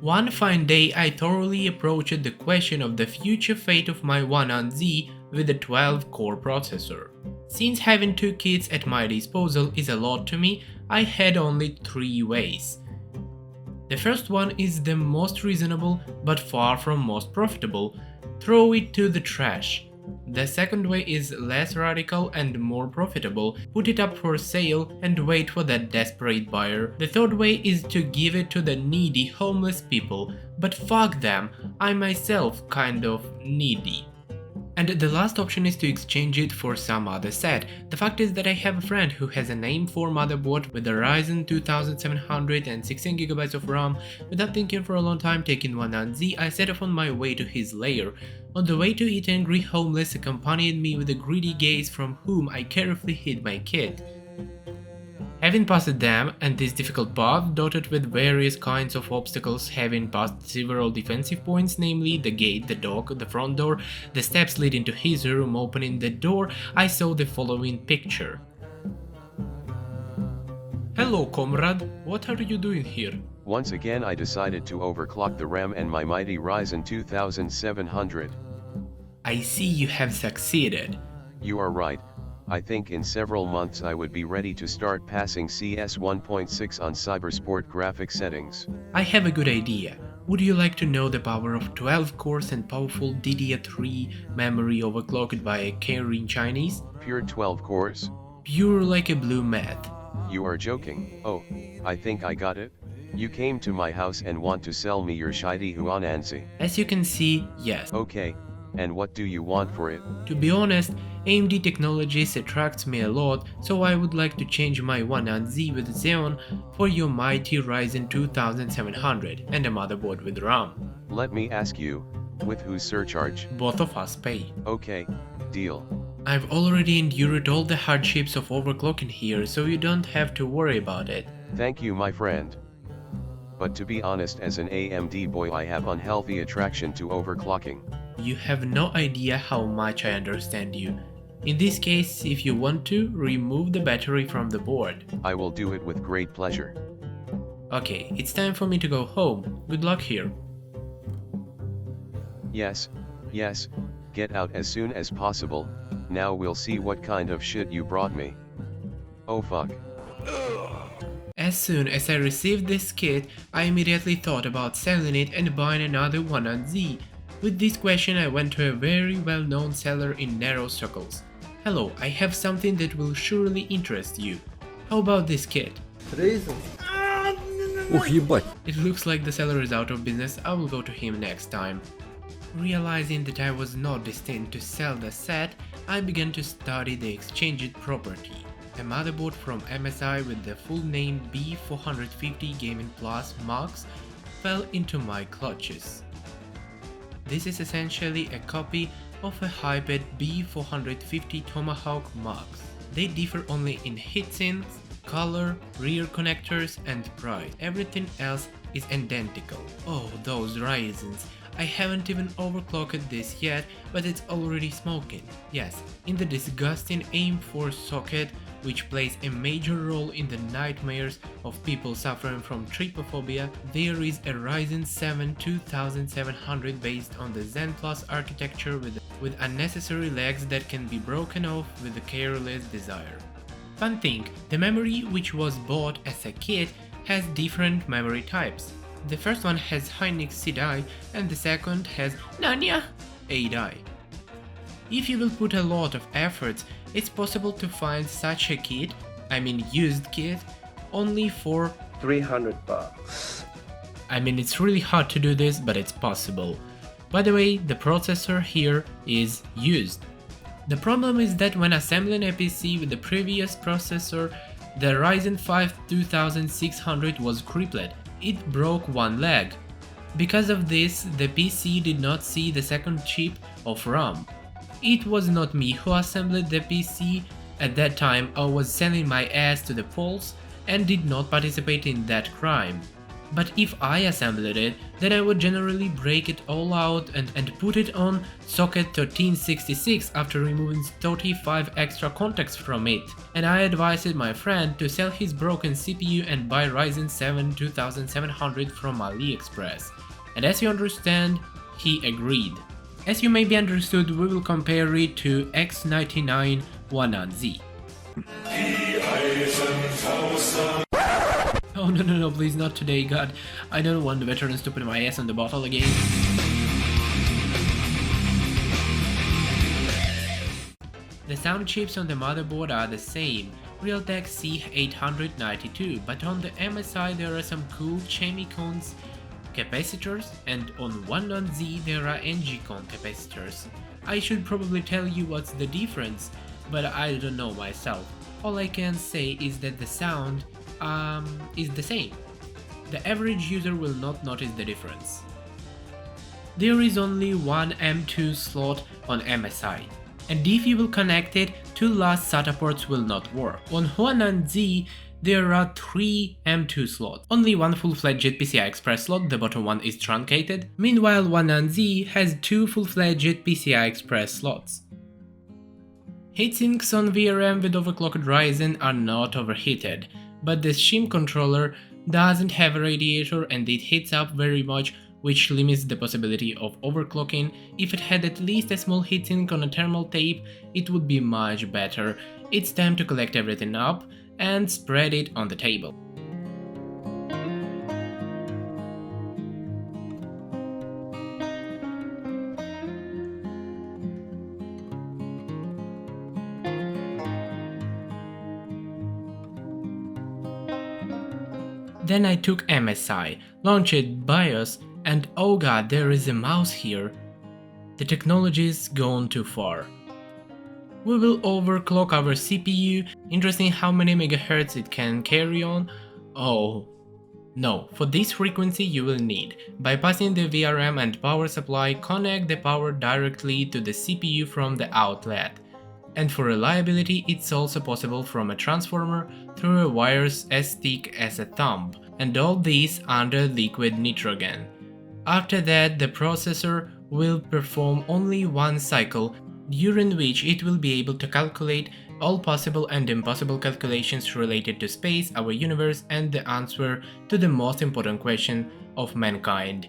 One fine day I thoroughly approached the question of the future fate of my One-on-Z with a 12-core processor. Since having two kids at my disposal is a lot to me, I had only three ways. The first one is the most reasonable but far from most profitable: throw it to the trash. The second way is less radical and more profitable: put it up for sale and wait for that desperate buyer. The third way is to give it to the needy homeless people, but fuck them, I myself kind of needy. And the last option is to exchange it for some other set. The fact is that I have a friend who has an AIM-4 motherboard with a Ryzen 2700 and 16GB of RAM. Without thinking for a long time, taking One-on-Z, I set off on my way to his lair. On the way to it, angry homeless accompanied me with a greedy gaze from whom I carefully hid my kit. Having passed them, and this difficult path, dotted with various kinds of obstacles, having passed several defensive points, namely the gate, the dock, the front door, the steps leading to his room, opening the door, I saw the following picture. Hello, comrade, what are you doing here? Once again I decided to overclock the RAM and my mighty Ryzen 2700. I see you have succeeded. You are right. I think in several months I would be ready to start passing CS 1.6 on Cybersport graphic settings. I have a good idea. Would you like to know the power of 12 cores and powerful DDR3 memory overclocked by a Kirin Chinese? Pure 12 cores? Pure like a blue meth. You are joking. Oh, I think I got it. You came to my house and want to sell me your shitty Huananzi. As you can see, yes. Okay, and what do you want for it? To be honest, AMD Technologies attracts me a lot, so I would like to change my One-on-Z with Xeon for your mighty Ryzen 2700 and a motherboard with RAM. Let me ask you, with whose surcharge? Both of us pay. Okay, deal. I've already endured all the hardships of overclocking here, so you don't have to worry about it. Thank you, my friend. But to be honest, as an AMD boy, I have unhealthy attraction to overclocking. You have no idea how much I understand you. In this case, if you want to, remove the battery from the board. I will do it with great pleasure. Okay, it's time for me to go home. Good luck here. Yes, get out as soon as possible. Now we'll see what kind of shit you brought me. Oh fuck. As soon as I received this kit, I immediately thought about selling it and buying another One-on-Z. With this question, I went to a very well-known seller in narrow circles. Hello, I have something that will surely interest you. How about this kit? Ryzen. Ух, ебать. It looks like the seller is out of business. I will go to him next time. Realizing that I was not destined to sell the set, I began to study the exchanged property. A motherboard from MSI with the full name B450 Gaming Plus Max fell into my clutches. This is essentially a copy of a hyped B450 Tomahawk Max. They differ only in heatsinks, color, rear connectors and price. Everything else is identical. Oh, those Ryzens. I haven't even overclocked this yet, but it's already smoking. Yes, in the disgusting AIM-4 socket, which plays a major role in the nightmares of people suffering from trypophobia, there is a Ryzen 7 2700 based on the Zen Plus architecture with unnecessary legs that can be broken off with a careless desire. Fun thing, the memory which was bought as a kit has different memory types. The first one has Hynix C die and the second has Nanya A die. If you will put a lot of efforts, it's possible to find such a kit, I mean used kit, only for $300. I mean, it's really hard to do this, but it's possible. By the way, the processor here is used. The problem is that when assembling a PC with the previous processor, the Ryzen 5 2600 was crippled. It broke one leg. Because of this, the PC did not see the second chip of RAM. It was not me who assembled the PC. At that time I was selling my ass to the Poles and did not participate in that crime. But if I assembled it, then I would generally break it all out and put it on socket 1366 after removing 35 extra contacts from it. And I advised my friend to sell his broken CPU and buy Ryzen 7 2700 from Aliexpress. And as you understand, he agreed. As you may be understood, we will compare it to X99 1Z. Oh no, please not today, god. I don't want the veterans to put my ass on the bottle again. The sound chips on the motherboard are the same, Realtek C892, but on the MSI there are some cool Chemicons capacitors, and on 1Z there are NGCon capacitors. I should probably tell you what's the difference, but I don't know myself. All I can say is that the sound is the same. The average user will not notice the difference. There is only one M2 slot on MSI, and if you will connect it, two last SATA ports will not work. On Huanan Z, there are 3 M2 slots. Only one full-fledged PCI Express slot, the bottom one is truncated. Meanwhile, Huanan Z has 2 full-fledged PCI Express slots. Heatsinks on VRM with overclocked Ryzen are not overheated, but the shim controller doesn't have a radiator and it heats up very much, which limits the possibility of overclocking. If it had at least a small heatsink on a thermal tape, it would be much better. It's time to collect everything up and spread it on the table. Then I took MSI, launched BIOS, and oh god, there is a mouse here. The technology's gone too far. We will overclock our CPU, interesting how many megahertz it can carry on. Oh no, for this frequency you will need, bypassing the VRM and power supply, connect the power directly to the CPU from the outlet. And for reliability, it's also possible from a transformer through a wires as thick as a thumb, and all this under liquid nitrogen. After that, the processor will perform only one cycle, during which it will be able to calculate all possible and impossible calculations related to space, our universe, and the answer to the most important question of mankind.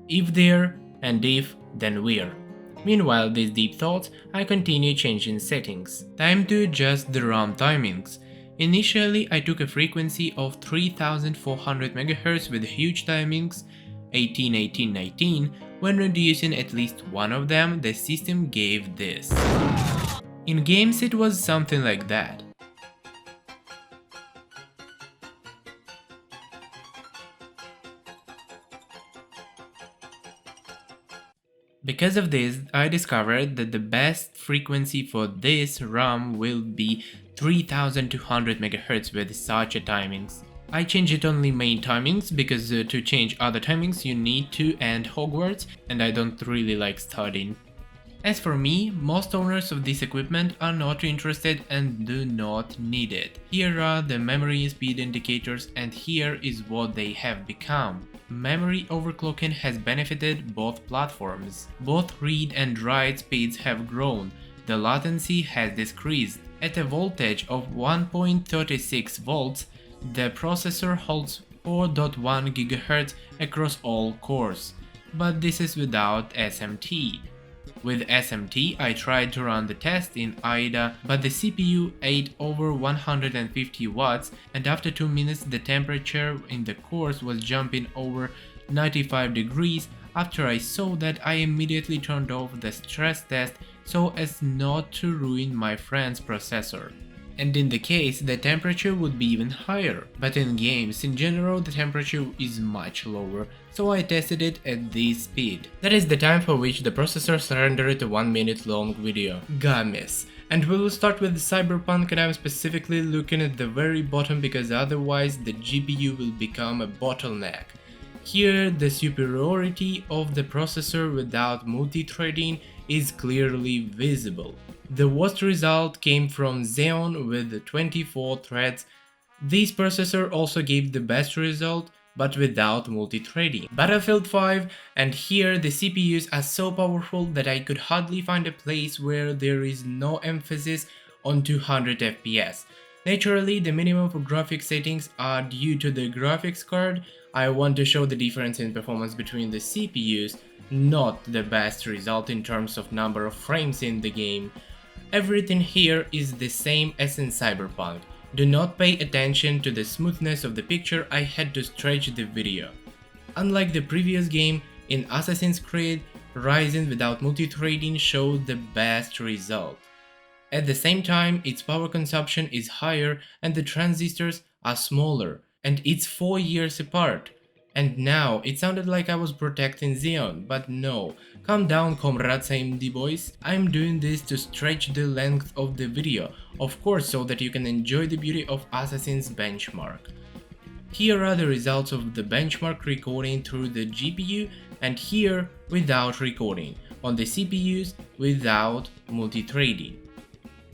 If there, and if, then where. Meanwhile, these deep thoughts, I continue changing settings. Time to adjust the RAM timings. Initially, I took a frequency of 3400 MHz with huge timings, 18, 18, 19. When reducing at least one of them, the system gave this. In games, it was something like that. Because of this, I discovered that the best frequency for this RAM will be 3200 MHz with such a timings. I changed only main timings because to change other timings you need to end Hogwarts, and I don't really like studying. As for me, most owners of this equipment are not interested and do not need it. Here are the memory speed indicators, and here is what they have become. Memory overclocking has benefited both platforms. Both read and write speeds have grown. The latency has decreased. At a voltage of 1.36 volts, the processor holds 4.1 GHz across all cores. But this is without SMT. With SMT, I tried to run the test in AIDA, but the CPU ate over 150 watts, and after 2 minutes the temperature in the cores was jumping over 95 degrees. After I saw that, I immediately turned off the stress test so as not to ruin my friend's processor. And in the case, the temperature would be even higher, but in games in general the temperature is much lower, so I tested it at this speed. That is the time for which the processor surrendered a 1 minute long video. Games. And we will start with Cyberpunk, and I'm specifically looking at the very bottom because otherwise the GPU will become a bottleneck. Here the superiority of the processor without multi-threading is clearly visible. The worst result came from Xeon with 24 threads. This processor also gave the best result but without multi-threading. Battlefield 5, and here the CPUs are so powerful that I could hardly find a place where there is no emphasis on 200 FPS. Naturally, the minimum for graphics settings are due to the graphics card. I want to show the difference in performance between the CPUs, not the best result in terms of number of frames in the game. Everything here is the same as in Cyberpunk. Do not pay attention to the smoothness of the picture, I had to stretch the video. Unlike the previous game, in Assassin's Creed, Ryzen without multi-threading showed the best result. At the same time, its power consumption is higher and the transistors are smaller, and it's 4 years apart. And now, it sounded like I was protecting Xeon, but no. Calm down, comrades AMD boys. I'm doing this to stretch the length of the video, of course so that you can enjoy the beauty of Assassin's benchmark. Here are the results of the benchmark recording through the GPU, and here without recording, on the CPUs without multi-threading.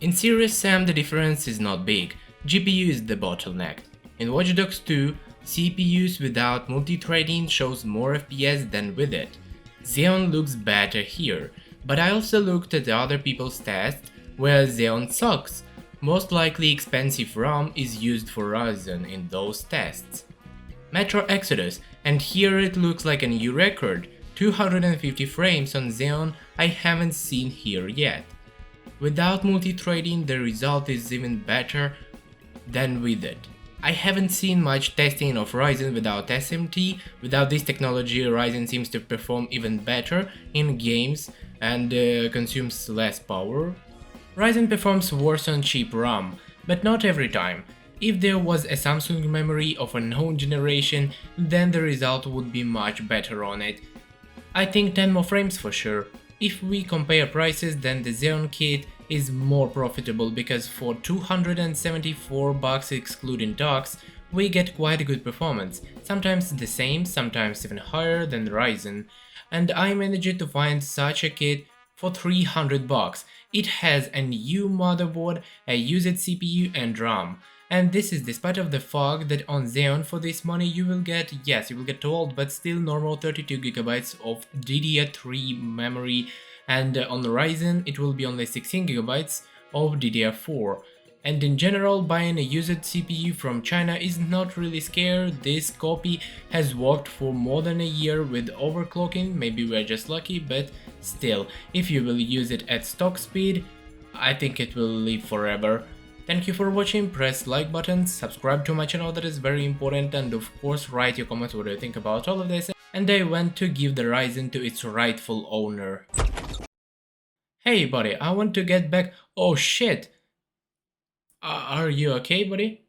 In Serious Sam the difference is not big, GPU is the bottleneck. In Watch Dogs 2, CPUs without multi-threading shows more FPS than with it. Xeon looks better here, but I also looked at other people's tests where Xeon sucks. Most likely expensive RAM is used for Ryzen in those tests. Metro Exodus, and here it looks like a new record, 250 frames on Xeon I haven't seen here yet. Without multi-threading the result is even better than with it. I haven't seen much testing of Ryzen without SMT. Without this technology, Ryzen seems to perform even better in games and consumes less power. Ryzen performs worse on cheap RAM, but not every time. If there was a Samsung memory of a known generation, then the result would be much better on it. I think 10 more frames for sure. If we compare prices, then the Xeon kit is more profitable because for $274 excluding docks, we get quite a good performance, sometimes the same, sometimes even higher than Ryzen, and I managed to find such a kit for $300. It has a new motherboard, a used CPU and RAM. And this is despite of the fact that on Xeon for this money you will get, yes, you will get old but still normal 32GB of DDR3 memory, and on Ryzen it will be only 16GB of DDR4. And in general, buying a used CPU from China is not really scary. This copy has worked for more than a year with overclocking, maybe we're just lucky, but still, if you will use it at stock speed, I think it will live forever. Thank you for watching, press like button, subscribe to my channel, that is very important, and of course write your comments what you think about all of this. And I want to give the Ryzen to its rightful owner. Hey buddy, I want to get back. Oh shit! Are you okay buddy?